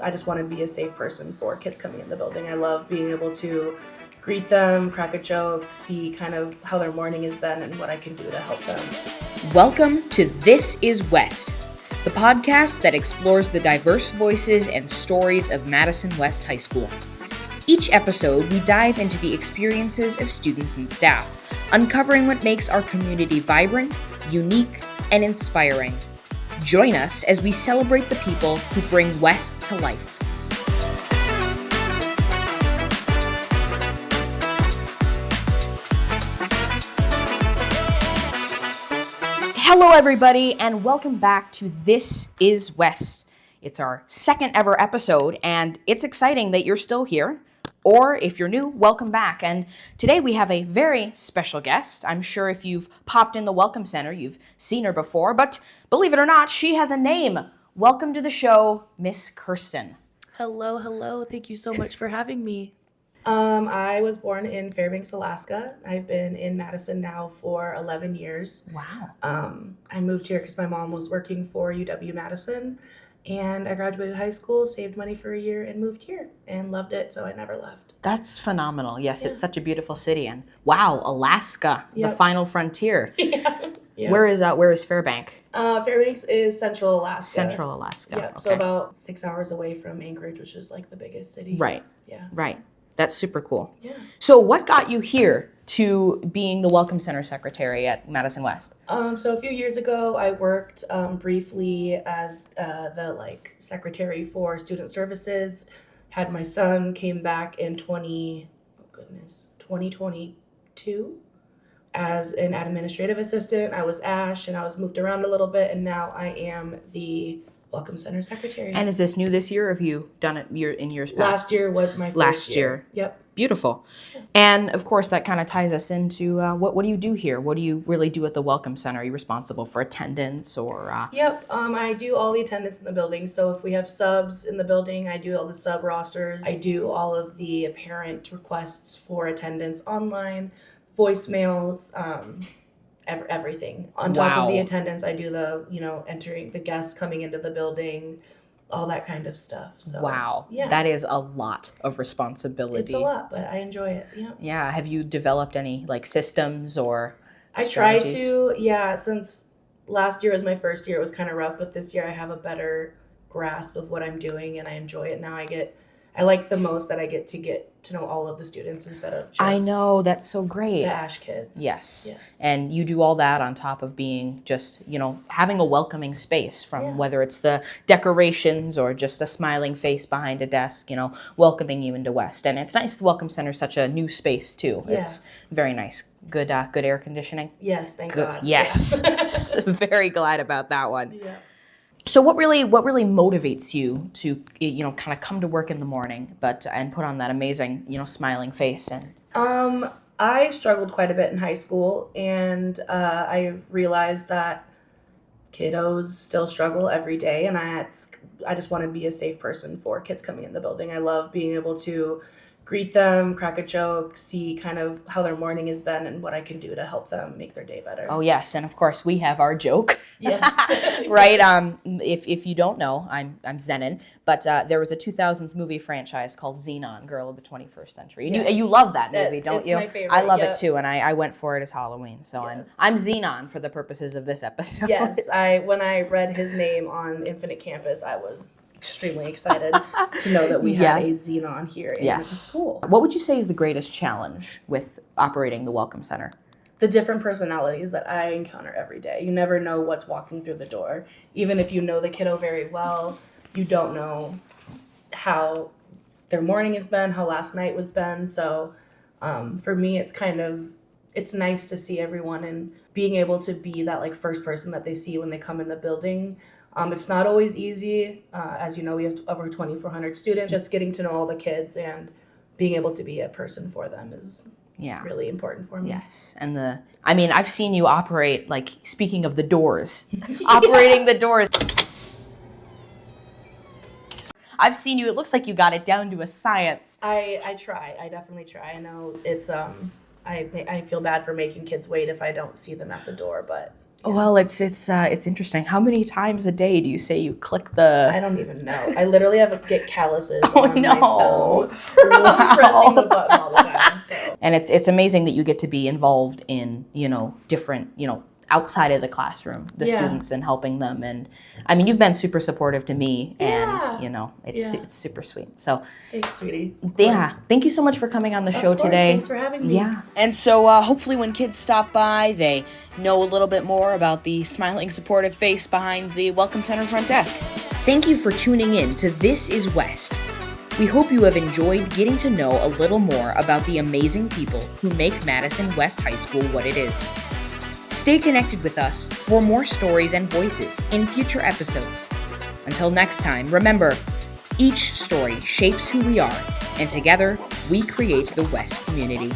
I just want to be a safe person for kids coming in the building. I love being able to greet them, crack a joke, see kind of how their morning has been and what I can do to help them. Welcome to This is West, the podcast that explores the diverse voices and stories of Madison West High School. Each episode, we dive into the experiences of students and staff, uncovering what makes our community vibrant, unique, and inspiring. Join us as we celebrate the people who bring West to life. Hello, everybody, and welcome back to This is West. It's our second ever episode, and it's exciting that you're still here. Or if you're new, welcome back. And today we have a very special guest. I'm sure if you've popped in the Welcome Center, you've seen her before, but believe it or not, she has a name. Welcome to the show, Miss Kirsten. Hello. Thank you so much for having me. I was born in Fairbanks, Alaska. I've been in Madison now for 11 years. Wow. I moved here because my mom was working for UW-Madison, and I graduated high school, saved money for a year, and moved here, and loved it, so I never left. That's phenomenal. Yes, It's such a beautiful city. And wow, Alaska, the final frontier. Yeah. Where is Fairbanks? Fairbanks is Central Alaska. Central Alaska. Yeah, Okay. so about 6 hours away from Anchorage, which is like the biggest city. Right. Yeah. Right. That's super cool. Yeah. So what got you here to being the Welcome Center Secretary at Madison West? So a few years ago, I worked briefly as the secretary for student services. Had my son, came back in 2022 as an administrative assistant. I was Ash, and I was moved around a little bit, and now I am the Welcome Center Secretary. And is this new this year, or have you done it in years past? Last year was my first Last year. Yep. Beautiful. And of course, that kind of ties us into what do you do here? What do you really do at the Welcome Center? Are you responsible for attendance or? Yep. I do all the attendance in the building. So if we have subs in the building, I do all the sub rosters. I do all of the parent requests for attendance online, voicemails, everything. On top of the attendance, I do the, entering the guests coming into the building, all that kind of stuff. So, wow. Yeah. That is a lot of responsibility. It's a lot, but I enjoy it. Yeah. Yeah. Have you developed any systems or I try to, since last year was my first year, it was kind of rough, but this year I have a better grasp of what I'm doing and I enjoy it. Now I like the most that I get to know all of the students instead of just I know, that's so great. the Ash kids. Yes. And you do all that on top of being just, having a welcoming space from whether it's the decorations or just a smiling face behind a desk, welcoming you into West. And it's nice the Welcome Center is such a new space too. Yeah. It's very nice. Good air conditioning. Yes, thank God. Yes. Very glad about that one. Yeah. So what really motivates you to kind of come to work in the morning, and put on that amazing smiling face? And I struggled quite a bit in high school, and I realized that kiddos still struggle every day, and I just want to be a safe person for kids coming in the building. I love being able to greet them, crack a joke, see kind of how their morning has been and what I can do to help them make their day better. Oh yes, and of course we have our joke. Yes. Right. If you don't know, I'm Zenon, but there was a 2000s movie franchise called Xenon, Girl of the 21st Century. Yes. You love that movie, don't it's you? My favorite. I love it too, and I went for it as Halloween. So Yes. I'm Xenon for the purposes of this episode. Yes, when I read his name on Infinite Campus, I was extremely excited to know that we had a Xenon here in the school. What would you say is the greatest challenge with operating the Welcome Center? The different personalities that I encounter every day. You never know what's walking through the door. Even if you know the kiddo very well, you don't know how their morning has been, how last night was been. So for me, it's nice to see everyone and being able to be that first person that they see when they come in the building. It's not always easy. As you know, we have over 2,400 students. Just getting to know all the kids and being able to be a person for them is really important for me. Yes. And I've seen you operate, speaking of the doors, operating the doors. I've seen you, it looks like you got it down to a science. I try. I definitely try. I know it's, I feel bad for making kids wait if I don't see them at the door, but Well, it's interesting. How many times a day do you say you click the? I don't even know. I literally get calluses Oh, on no. my phone from pressing the button all the time. So. And it's amazing that you get to be involved in, different, outside of the classroom, the students, and helping them. And I mean, you've been super supportive to me, and it's super sweet. So Thanks, sweetie. Thank you so much for coming on the show today. Thanks for having me. Yeah. And so hopefully when kids stop by, they know a little bit more about the smiling, supportive face behind the Welcome Center front desk. Thank you for tuning in to This is West. We hope you have enjoyed getting to know a little more about the amazing people who make Madison West High School what it is. Stay connected with us for more stories and voices in future episodes. Until next time, remember, each story shapes who we are, and together we create the West community.